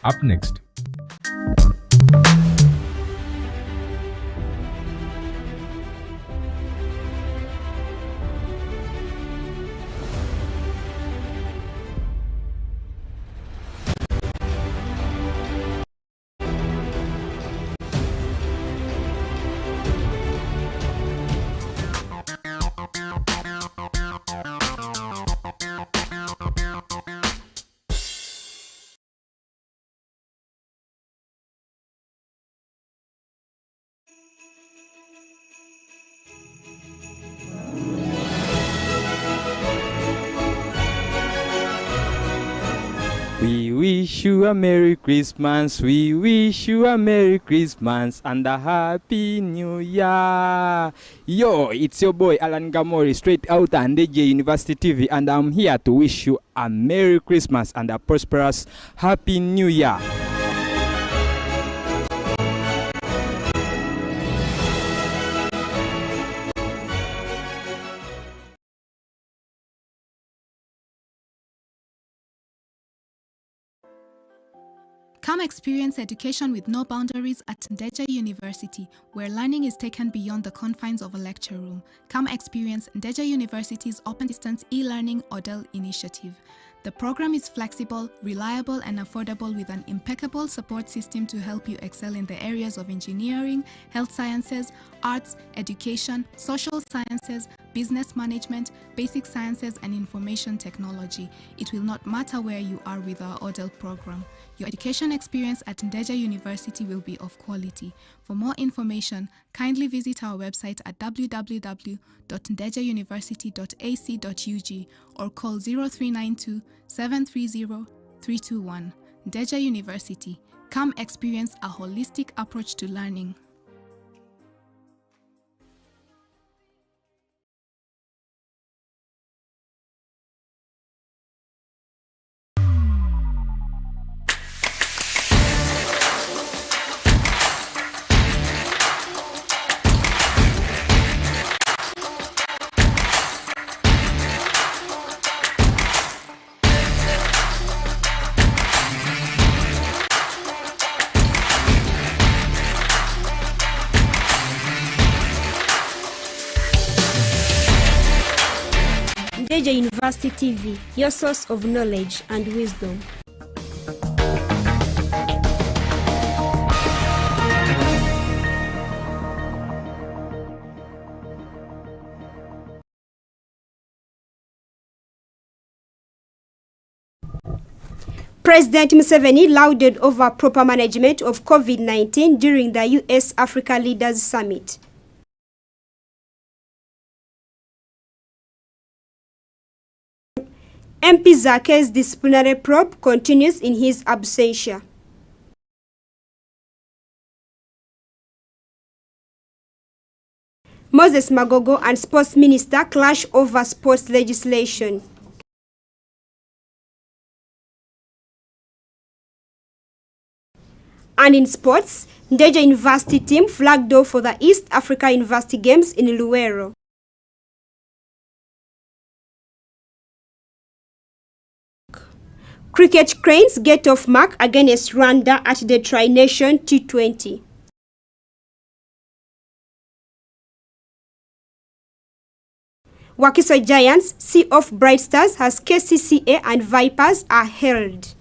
Up next. We wish you a Merry Christmas, we wish you a Merry Christmas and a Happy New Year. Yo, it's your boy Alan Gamori, straight out of Ndejje University TV, and I'm here to wish you a Merry Christmas and a prosperous Happy New Year. Come experience education with no boundaries at Ndejje University, where learning is taken beyond the confines of a lecture room. Come experience Ndejje University's Open Distance e-learning ODEL initiative. The program is flexible, reliable, and affordable with an impeccable support system to help you excel in the areas of engineering, health sciences, arts, education, social sciences, business management, basic sciences, and information technology. It will not matter where you are with our ODEL program. Your education experience at Ndejje University will be of quality. For more information, kindly visit our website at www.ndejjeuniversity.ac.ug or call 0392 730 321. Ndejje University. Come experience a holistic approach to learning. Ndejje University TV, your source of knowledge and wisdom. President Museveni lauded over proper management of COVID-19 during the US Africa Leaders Summit. MP Zake's disciplinary probe continues in his absentia. Moses Magogo and Sports Minister clash over sports legislation. And in sports, Ndejje University team flagged off for the East Africa University Games in Luwero. Cricket Cranes get off mark against Rwanda at the Tri-Nation T20. Wakiso Giants see off Bright Stars as KCCA and Vipers are held.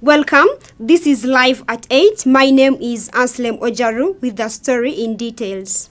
Welcome, this is Live at 8. My name is ANSLEMOJARU with the story in details.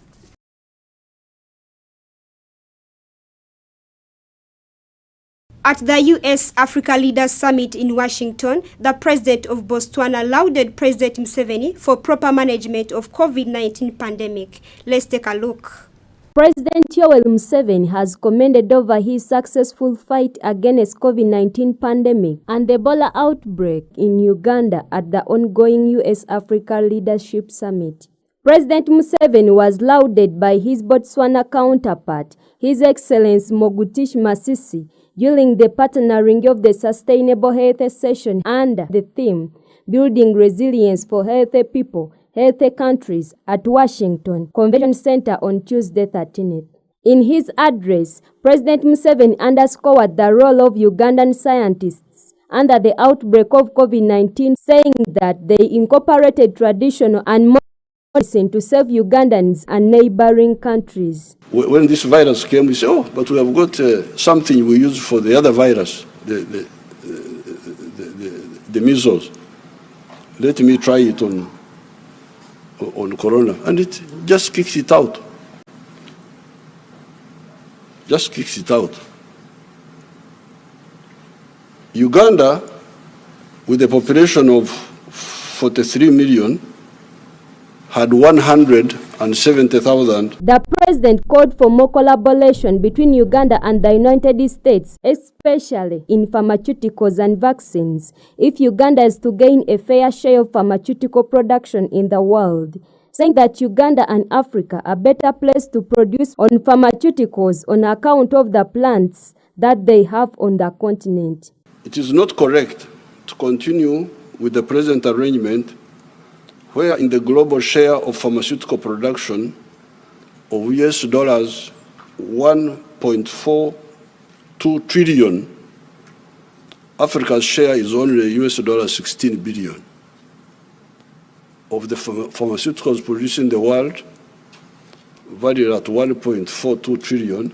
At the US Africa Leaders Summit in Washington, the president of Botswana lauded President Museveni for proper management of COVID-19 pandemic. Let's take a look. President Yoweri Museveni has commended over his successful fight against COVID-19 pandemic and the Ebola outbreak in Uganda at the ongoing US Africa Leadership Summit. President Museveni was lauded by his Botswana counterpart, His Excellency Mogutish Masisi, during the partnering of the Sustainable Health Session under the theme Building Resilience for Healthy People, Healthy Countries at Washington Convention Center on Tuesday 13th. In his address, President Museveni underscored the role of Ugandan scientists under the outbreak of COVID-19, saying that they incorporated traditional and modern medicine to save Ugandans and neighboring countries. When this virus came, we said, oh, but we have got something we use for the other virus, the measles. Let me try it on corona. And it just kicks it out. Just kicks it out. Uganda, with a population of 43 million, had 170,000. The president called for more collaboration between Uganda and the United States, especially in pharmaceuticals and vaccines, if Uganda is to gain a fair share of pharmaceutical production in the world, saying that Uganda and Africa are better placed to produce on pharmaceuticals on account of the plants that they have on the continent. It is not correct to continue with the present arrangement where in the global share of pharmaceutical production of $1.42 trillion, Africa's share is only $16 billion. Of the pharmaceuticals produced in the world, valued at 1.42 trillion,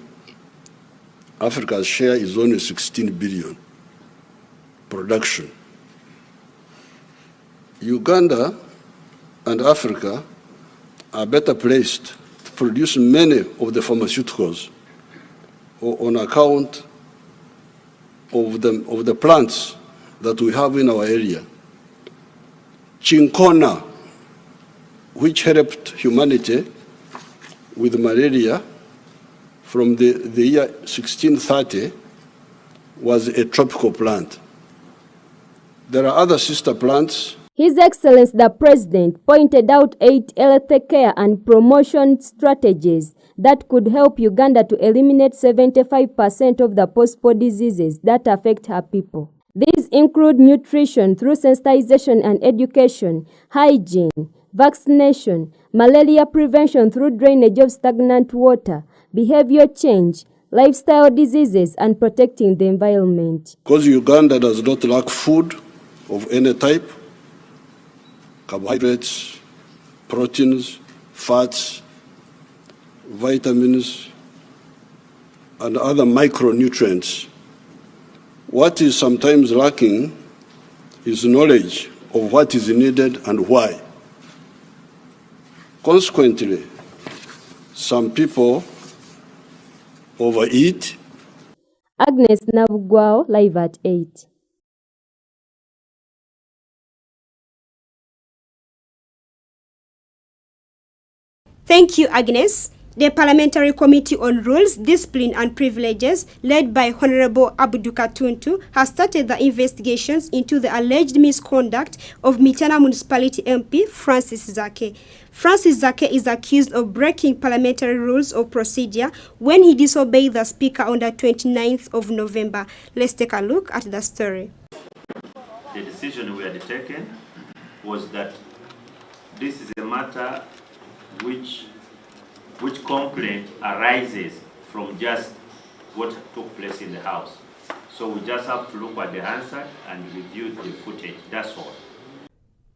Africa's share is only 16 billion production. Uganda and Africa are better placed to produce many of the pharmaceuticals on account of the plants that we have in our area. Chinkona, which helped humanity with malaria from the year 1630, was a tropical plant. There are other sister plants. His Excellency the President pointed out 8 health care and promotion strategies that could help Uganda to eliminate 75% of the possible diseases that affect her people. These include nutrition through sensitization and education, hygiene, vaccination, malaria prevention through drainage of stagnant water, behavior change, lifestyle diseases, and protecting the environment. Because Uganda does not lack food of any type, carbohydrates, proteins, fats, vitamins, and other micronutrients. What is sometimes lacking is knowledge of what is needed and why. Consequently, some people overeat. Agnes Nabugwao, live at 8. Thank you, Agnes. The Parliamentary Committee on Rules, Discipline and Privileges, led by Honorable Abdu Katuntu, has started the investigations into the alleged misconduct of Mityana Municipality MP Francis Zake. Francis Zake is accused of breaking parliamentary rules of procedure when he disobeyed the Speaker on the 29th of November. Let's take a look at the story. The decision we had taken was that this is a matter which complaint arises from just what took place in the House. So we just have to look at the answer and review the footage, that's all.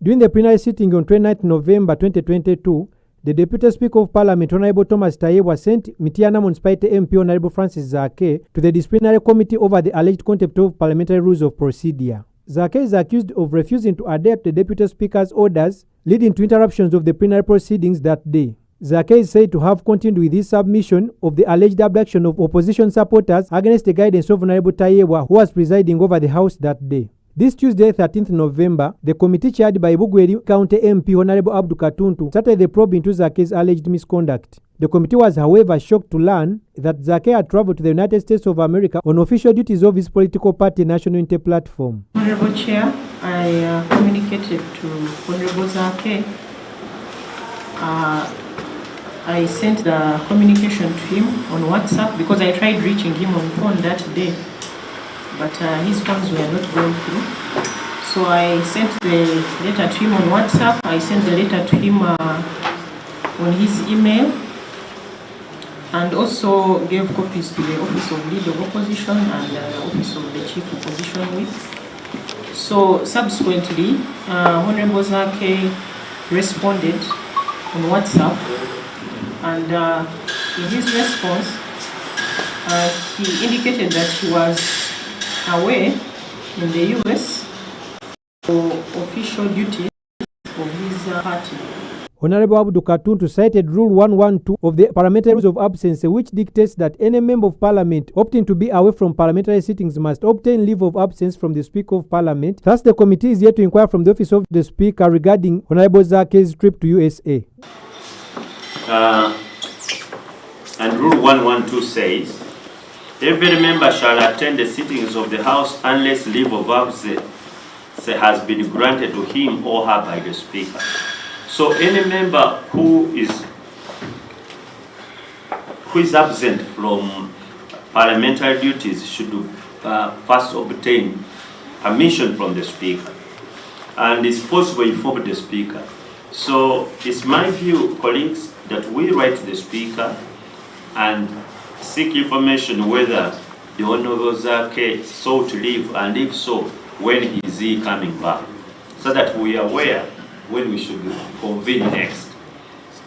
During the plenary sitting on 29 November 2022, the Deputy Speaker of Parliament, Honorable Thomas Tayebwa, sent Mityana Municipality MP Honorable Francis Zake to the disciplinary committee over the alleged contempt of parliamentary rules of procedure. Zake is accused of refusing to adapt the Deputy Speaker's orders, leading to interruptions of the plenary proceedings that day. Zake is said to have continued with his submission of the alleged abduction of opposition supporters against the guidance of Honorable Tayebwa, who was presiding over the House that day. This Tuesday, 13th November, the committee chaired by Bugweri County MP Honorable Abdu Katuntu started the probe into Zake's alleged misconduct. The committee was, however, shocked to learn that Zake had traveled to the United States of America on official duties of his political party National Unity Platform. Honorable Chair, I communicated to Honorable Zake. I sent the communication to him on WhatsApp because I tried reaching him on phone that day. but his funds were not going through. So I sent the letter to him on WhatsApp. I sent the letter to him on his email, and also gave copies to the Office of Leader of Opposition and the Office of the Chief Opposition Whip. So subsequently, Honorable Zake responded on WhatsApp, and in his response, he indicated that he was away in the US for official duties of his party. Honorable Abdul Katuntu cited Rule 112 of the Parliamentary Rules of Absence, which dictates that any member of Parliament opting to be away from parliamentary sittings must obtain leave of absence from the Speaker of Parliament. Thus, the committee is yet to inquire from the Office of the Speaker regarding Honorable Zake's trip to USA. And Rule 112 says, every member shall attend the sittings of the House unless leave of absence has been granted to him or her by the Speaker. So any member who is absent from parliamentary duties should first obtain permission from the Speaker, and it's possible inform the Speaker. So it's my view, colleagues, that we write to the Speaker and seek information whether the Honorable Zake sought leave, and if so, when is he coming back, so that we are aware when we should convene next.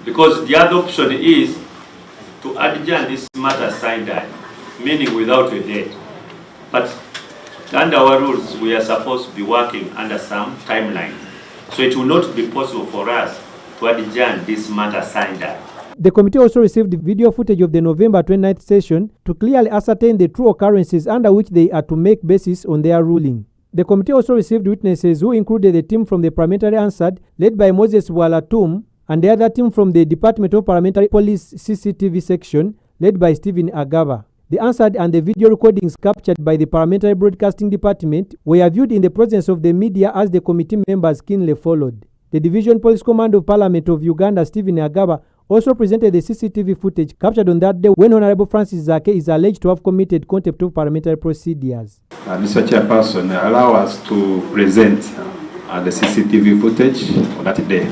Because the other option is to adjourn this matter signed, meaning without a date. But under our rules, we are supposed to be working under some timeline. So it will not be possible for us to adjourn this matter signed. The committee also received video footage of the November 29th session to clearly ascertain the true occurrences under which they are to make basis on their ruling. The committee also received witnesses who included the team from the Parliamentary Answered, led by Moses Walatum, and the other team from the Department of Parliamentary Police CCTV section, led by Stephen Agaba. The Answered and the video recordings captured by the Parliamentary Broadcasting Department were viewed in the presence of the media as the committee members keenly followed. The Division Police Command of Parliament of Uganda, Stephen Agaba, also presented the CCTV footage captured on that day when Honorable Francis Zake is alleged to have committed contempt of parliamentary procedures. Mr. Chairperson, allow us to present the CCTV footage on that day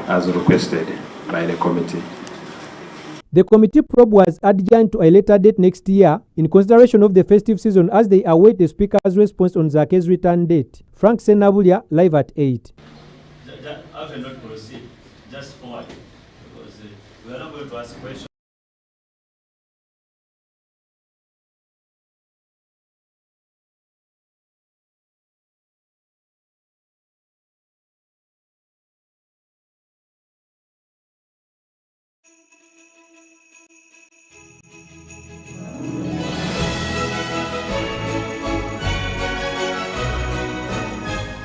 as requested by the committee. The committee probe was adjourned to a later date next year in consideration of the festive season as they await the Speaker's response on Zake's return date. Frank Senabulia, live at 8. I will not proceed, just forward, because we are not going to ask questions.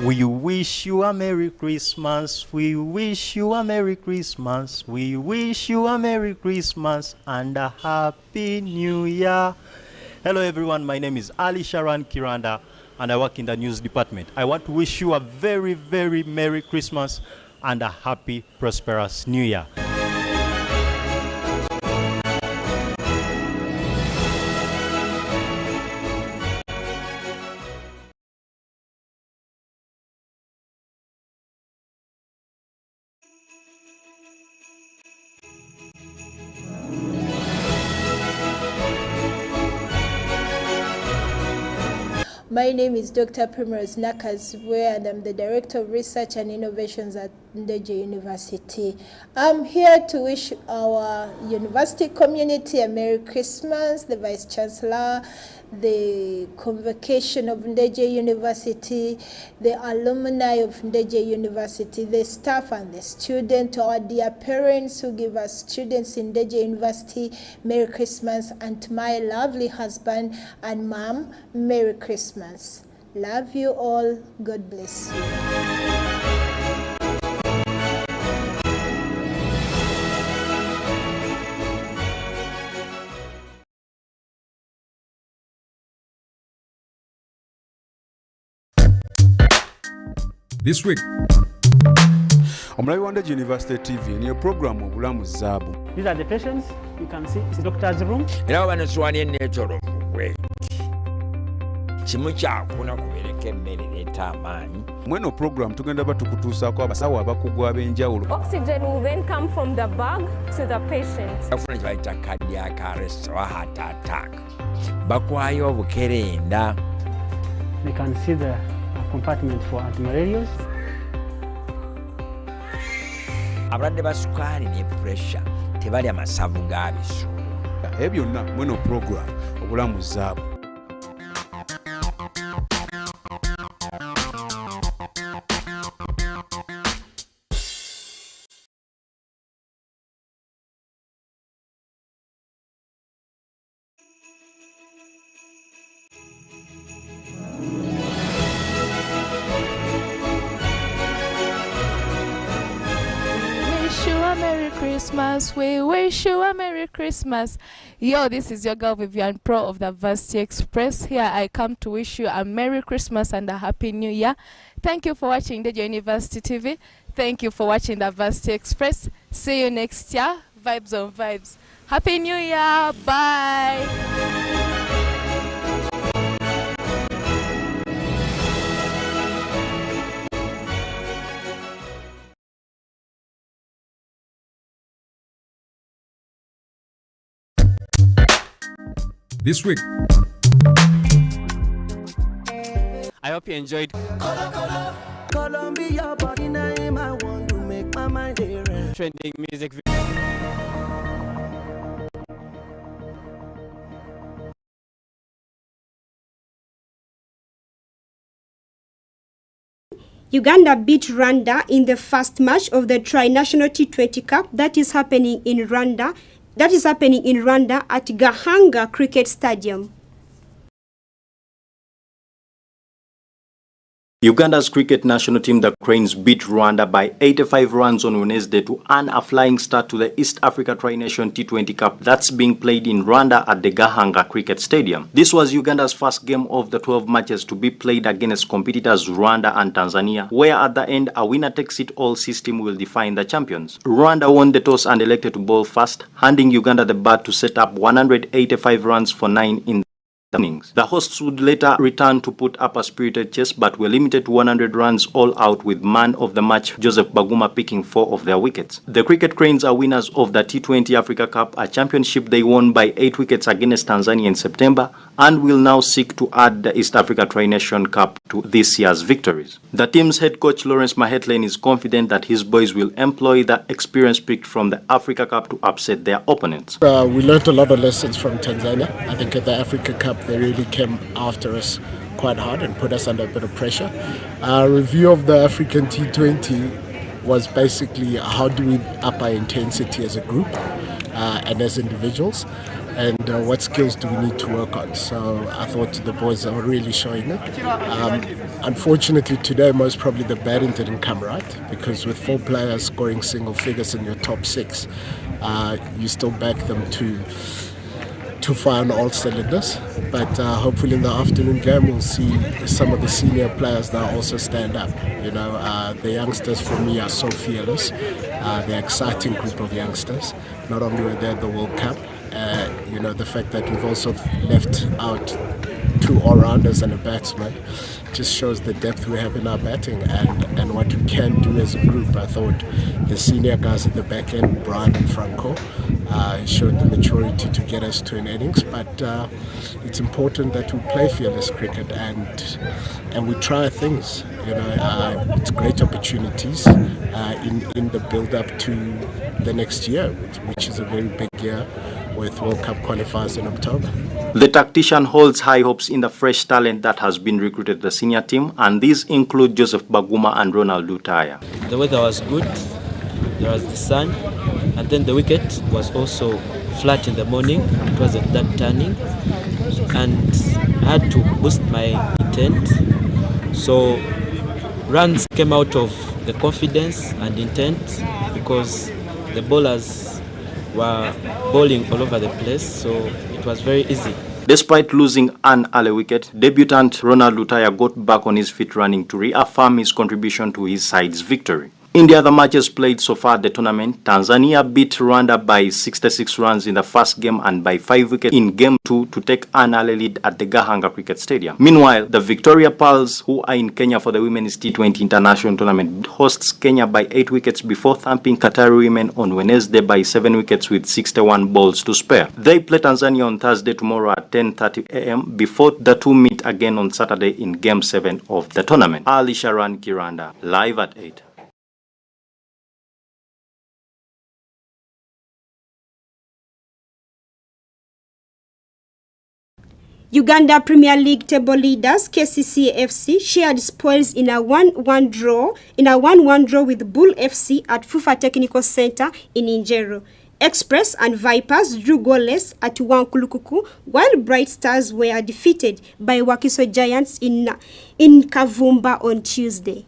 We wish you a Merry Christmas, we wish you a Merry Christmas, we wish you a Merry Christmas and a Happy New Year. Hello everyone, my name is Ali Sharan Kiranda and I work in the news department. I want to wish you a very, very Merry Christmas and a happy, prosperous New Year. My name is Dr. Primrose Nakazwe and I'm the Director of Research and Innovations at Ndejje University. I'm here to wish our university community a Merry Christmas, the Vice Chancellor, the convocation of Ndejje University, the alumni of Ndejje University, the staff and the students, our dear parents who give us students in Ndejje University, Merry Christmas, and to my lovely husband and mom, Merry Christmas. Love you all. God bless you. This week, Omulabi wa Ndejje University TV niyo program obulamu zaabu. These are the patients. You can see it's the doctor's room. Era banoswani netoro. kimu kyakuna kubereka emmere ereeta amaanyi. Mweno program tugenda batukutuusaako abasawo abakugu ab'enjawulo. Oxygen will then come from the bag to the patient. Afuna kye bayita cardiac arrest or heart attack. Bakwaayo obukerenda. We can see the compartment for antimalarials. Abalwadde ba sukaali ne pressure tebalya masavu ga bisu. Ebyo byonna mweno program obulamu zaabwe. Merry Christmas, we wish you a Merry Christmas. Yo, this is your girl Vivian Pro of the Varsity Express. Here I come to wish you a Merry Christmas and a Happy New Year. Thank you for watching Ndejje University TV. Thank you for watching the Varsity Express. See you next year. Vibes on vibes. Happy New Year. Bye. This week, I hope you enjoyed. Trending music. Uganda beat Rwanda in the first match of the Tri-National T20 Cup that is happening in Rwanda. That is happening in Rwanda at Gahanga Cricket Stadium. Uganda's cricket national team, the Cranes, beat Rwanda by 85 runs on Wednesday to earn a flying start to the East Africa Tri-Nation T20 Cup that's being played in Rwanda at the Gahanga Cricket Stadium. This was Uganda's first game of the 12 matches to be played against competitors Rwanda and Tanzania, where at the end a winner-takes-it-all system will define the champions. Rwanda won the toss and elected to bowl first, handing Uganda the bat to set up 185 runs for 9 in innings. The hosts would later return to put up a spirited chase, but were limited to 100 runs all out, with man of the match Joseph Baguma picking 4 of their wickets. The Cricket Cranes are winners of the T20 Africa Cup, a championship they won by 8 wickets against Tanzania in September, and will now seek to add the East Africa Tri-Nation Cup to this year's victories. The team's head coach Lawrence Mahetlen is confident that his boys will employ the experience picked from the Africa Cup to upset their opponents. We learned a lot of lessons from Tanzania. I think at the Africa Cup they really came after us quite hard and put us under a bit of pressure. Our review of the African T20 was basically how do we up our intensity as a group and as individuals, and what skills do we need to work on. So I thought the boys are really showing it. Unfortunately today most probably the batting didn't come right, because with 4 players scoring single figures in your top 6, you still back them to fire on all cylinders. But hopefully in the afternoon game we'll see some of the senior players now also stand up. You know, the youngsters for me are so fearless. They're an exciting group of youngsters. Not only were they at the World Cup, you know, the fact that we've also left out 2 all-rounders and a batsman just shows the depth we have in our batting and what we can do as a group. I thought the senior guys at the back end, Brian and Franco, showed the maturity to get us to an innings, but it's important that we play fearless cricket and we try things. You know, it's great opportunities in the build-up to the next year, which is a very big year with World Cup qualifiers in October. The tactician holds high hopes in the fresh talent that has been recruited to the senior team, and these include Joseph Baguma and Ronald Lutaya. The weather was good, there was the sun, and then the wicket was also flat in the morning. It wasn't that turning, and I had to boost my intent. So runs came out of the confidence and intent, because the bowlers were bowling all over the place, so it was very easy. Despite losing an early wicket, debutant Ronald Lutaya got back on his feet running to reaffirm his contribution to his side's victory. In the other matches played so far at the tournament, Tanzania beat Rwanda by 66 runs in the first game and by 5 wickets in game 2 to take an early lead at the Gahanga Cricket Stadium. Meanwhile, the Victoria Pearls, who are in Kenya for the Women's T20 International Tournament, hosts Kenya by 8 wickets before thumping Qatari women on Wednesday by 7 wickets with 61 balls to spare. They play Tanzania on Thursday tomorrow at 10:30 a.m. before the two meet again on Saturday in Game 7 of the tournament. Ali Sharan Kiranda, live at 8. Uganda Premier League table leaders KCCA FC shared spoils in a 1-1 draw with Bull FC at Fufa Technical Center in Njero. Express and Vipers drew goalless at Wankulukuku, while Bright Stars were defeated by Wakiso Giants in Kavumba on Tuesday.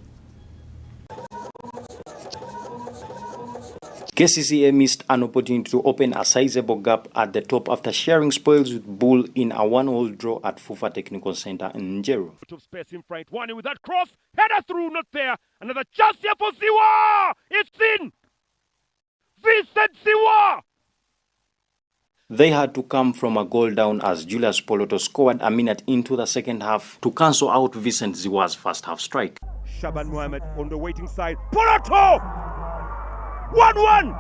KCCA missed an opportunity to open a sizable gap at the top after sharing spoils with Bull in a 1-1 draw at Fufa Technical Center in Njero. Top space in front, one with that cross, header through, not there. Another chance here for Siwa. It's in. Vincent Siwa. They had to come from a goal down as Julius Poloto scored a minute into the second half to cancel out Vincent Ziwa's first half strike. Shaban Mohamed on the waiting side. Poloto! 1-1!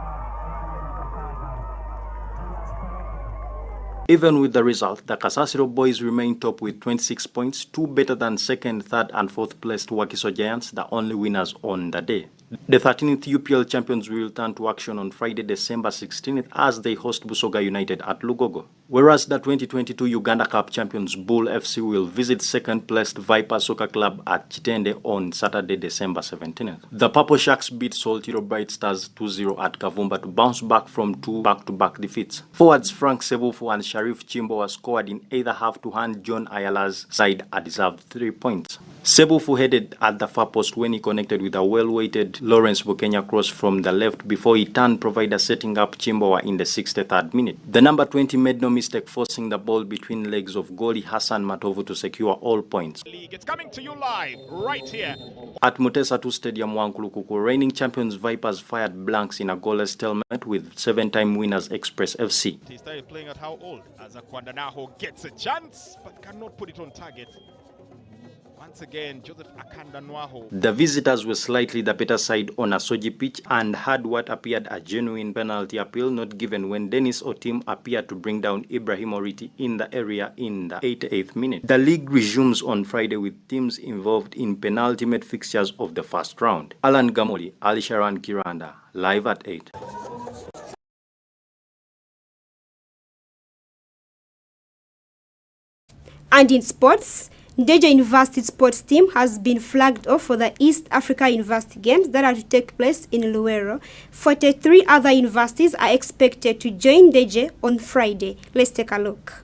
Even with the result, the Kasasiro boys remain top with 26 points, 2 better than second, third and fourth placed Wakiso Giants, the only winners on the day. The 13th UPL champions will return to action on Friday, December 16th as they host Busoga United at Lugogo. Whereas the 2022 Uganda Cup champions Bull FC will visit second-placed Viper Soccer Club at Chitende on Saturday, December 17th. The Purple Sharks beat Soltiro Bright Stars 2-0 at Kavumba to bounce back from 2 back-to-back defeats. Forwards Frank Sebufu and Sharif Chimbo were scored in either half to hand John Ayala's side a deserved 3 points. Sebufu headed at the far post when he connected with a well-weighted Lawrence Bukenya cross from the left before he turned provider setting up Chimbowa in the 63rd minute. The number 20 made no mistake forcing the ball between legs of goalie Hassan Matovu to secure all points. It's coming to you live right here. At Mutesa 2 Stadium Wankulukuku, reigning champions Vipers fired blanks in a goalless stalemate with 7-time winners Express FC. He started playing at how old? As Akwandanaho gets a chance but cannot put it on target. Once again, Joseph Akandanwaho. The visitors were slightly the better side on a Soji pitch and had what appeared a genuine penalty appeal not given when Dennis Otim appeared to bring down Ibrahim Oriti in the area in the 88th minute. The league resumes on Friday with teams involved in penultimate fixtures of the first round. Alan Gamoli, Alisharan Kiranda, live at 8. And in sports, Ndejje University sports team has been flagged off for the East Africa University Games that are to take place in Luwero. 43 other universities are expected to join Ndejje on Friday. Let's take a look.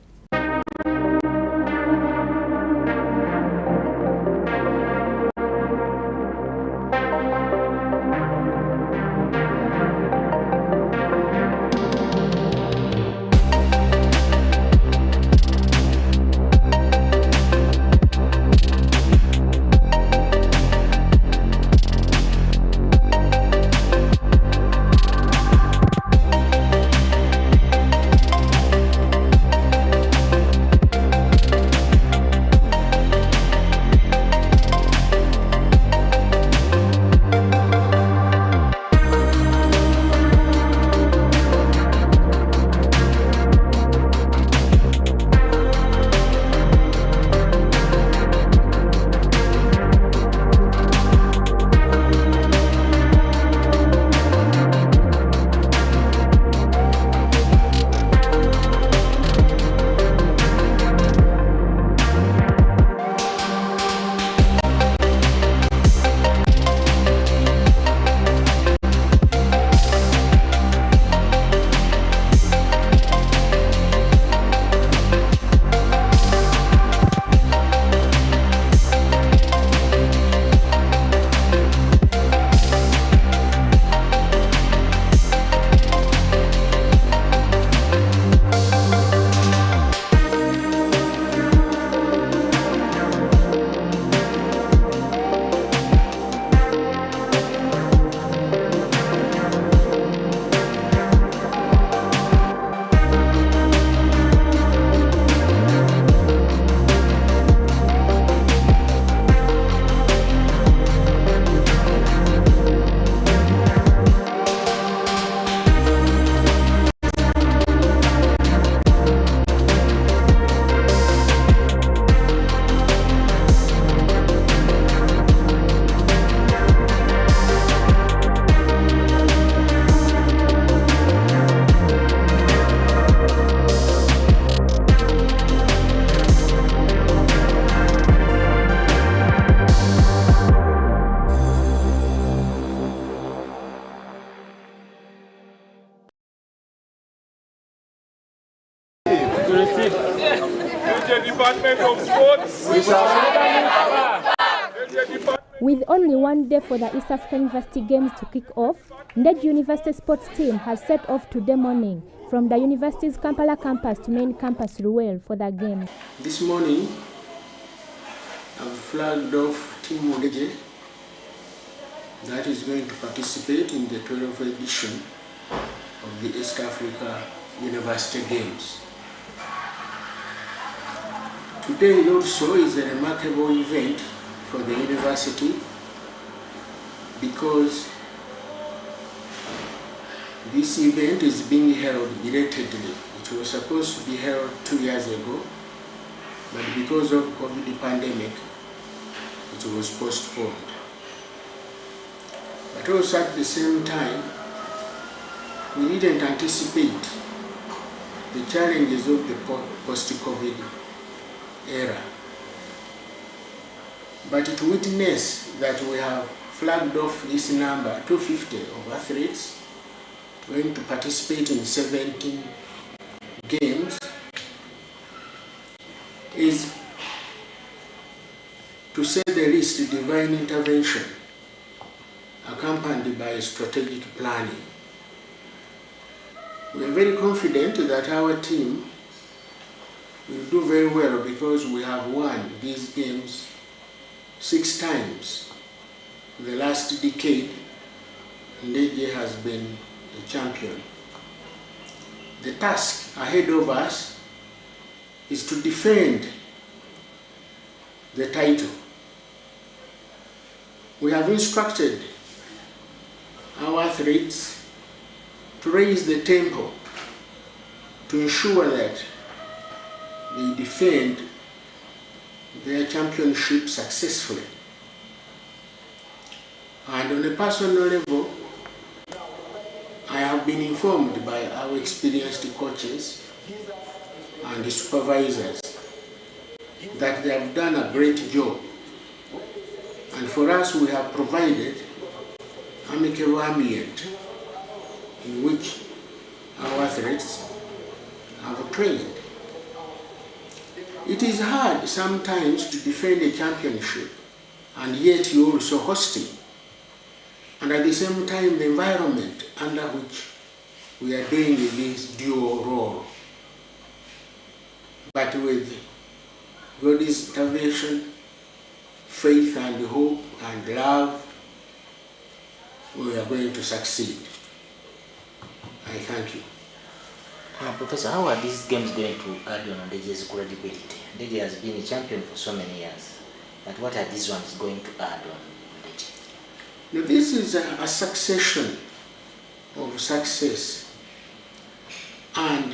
With only one day for the East African University Games to kick off, Ndejje University sports team has set off today morning from the university's Kampala campus to main campus Ruel for the game. This morning, I've flagged off Team Ndejje that is going to participate in the 12th edition of the East Africa University Games. Today also is a remarkable event for the university because this event is being held belatedly. It was supposed to be held 2 years ago, but because of COVID pandemic, it was postponed. But also at the same time, we didn't anticipate the challenges of the post-COVID era. But to witness that we have flagged off this number, 250 of athletes going to participate in 17 games, is, to say the least, divine intervention accompanied by strategic planning. We are very confident that our team will do very well because we have won these games 6 times. In the last decade, Ndejje has been a champion. The task ahead of us is to defend the title. We have instructed our athletes to raise the tempo to ensure that they defend their championship successfully. And on a personal level, I have been informed by our experienced coaches and the supervisors that they have done a great job. And for us, we have provided amicable ambient in which our athletes have trained. It is hard sometimes to defend a championship and yet you're also hosting. And at the same time, the environment under which we are doing this dual role. But with God's intervention, faith and hope and love, we are going to succeed. I thank you. Professor, how are these games going to add on Ndejje's credibility? Ndejje has been a champion for so many years, but what are these ones going to add on Ndejje? Now, this is a succession of success, and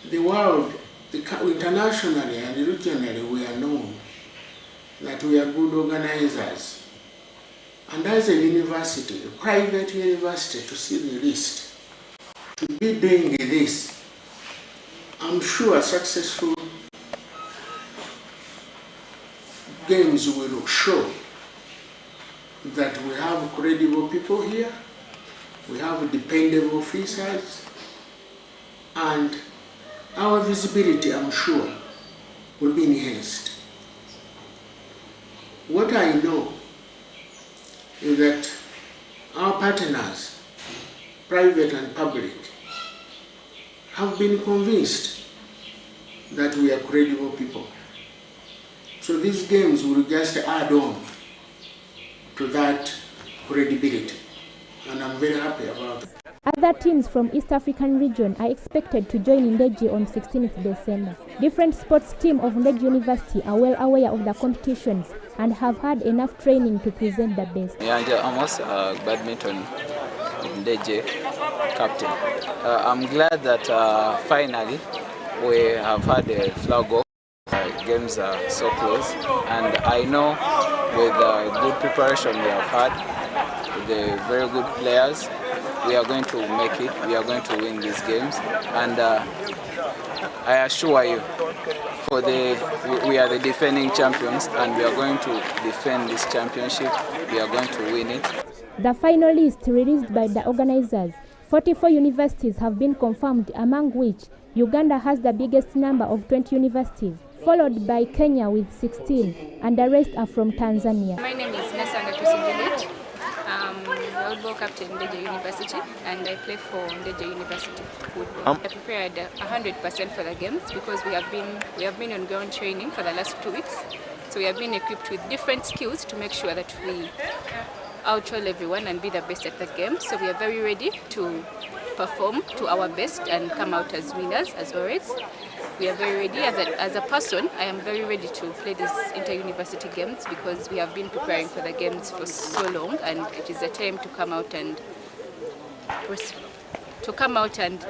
the world, internationally and regionally, we are known that we are good organizers. And as a university, a private university to see the least, to be doing this, I'm sure successful games will show that we have credible people here, we have dependable officers, and our visibility, I'm sure, will be enhanced. What I know is that our partners, private and public, have been convinced that we are credible people. So these games will just add on to that credibility, and I'm very happy about it. Other teams from East African region are expected to join Ndejje on 16th December. Different sports teams of Ndejje University are well aware of the competitions and have had enough training to present the best. Ndejje Amos, badminton Ndejje captain. I'm glad that finally we have had a flag off. Games are so close, and I know with good preparation we have had, with the very good players, we are going to make it, we are going to win these games, and I assure you, we are the defending champions, and we are going to defend this championship, we are going to win it. The final list released by the organizers, 44 universities have been confirmed, among which Uganda has the biggest number of 20 universities, followed by Kenya with 16, and the rest are from Tanzania. My name is Nesanga Tusibilit. I'm volleyball captain in Ndejje University, and I play for Ndejje University football. I prepared 100% for the games because we have been on ground training for the last 2 weeks. So we have been equipped with different skills to make sure that we outroll everyone and be the best at the game. So we are very ready to perform to our best and come out as winners as always. We are very ready. As a person, I am very ready to play these inter-university games because we have been preparing for the games for so long, and it is a time to come out and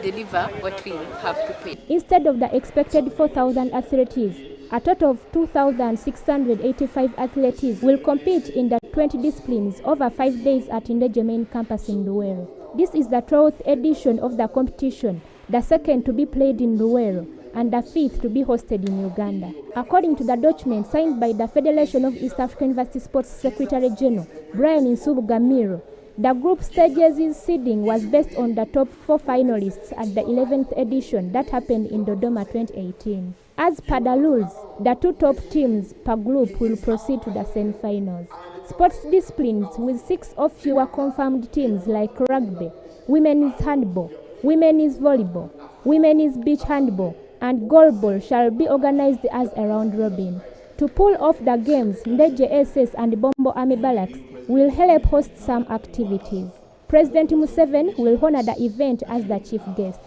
deliver what we have prepared. Instead of the expected 4,000 athletes, a total of 2,685 athletes will compete in the 20 disciplines over 5 days at Ndejje main campus in Luweero. This is the 12th edition of the competition, the second to be played in Luweero, and the 5th to be hosted in Uganda. According to the document signed by the Federation of East African University Sports Secretary General, Brian Nsubugamiro, the group stages' seeding was based on the top 4 finalists at the 11th edition that happened in Dodoma 2018. As per the rules, the 2 top teams per group will proceed to the semi-finals. Sports disciplines with 6 or fewer confirmed teams like rugby, women's handball, women's volleyball, women's beach handball, and goalball shall be organized as a round robin. To pull off the games, Ndejje SS and Bombo Army Barracks will help host some activities. President Museveni will honor the event as the chief guest.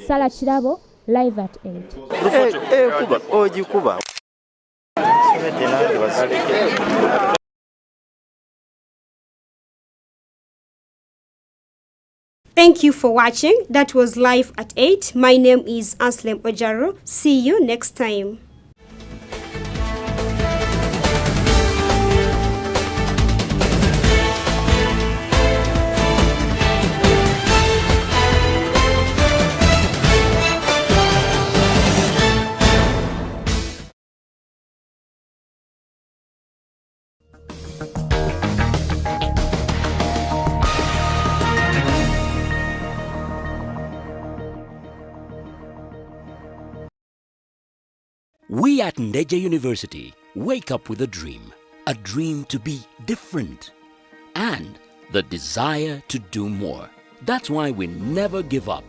Sarah Chirabo, live at 8. Thank you for watching. That was Live at 8. My name is ANSLEMOJARU. See you next time. We at Ndejje University wake up with a dream to be different, and the desire to do more. That's why we never give up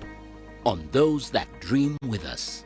on those that dream with us.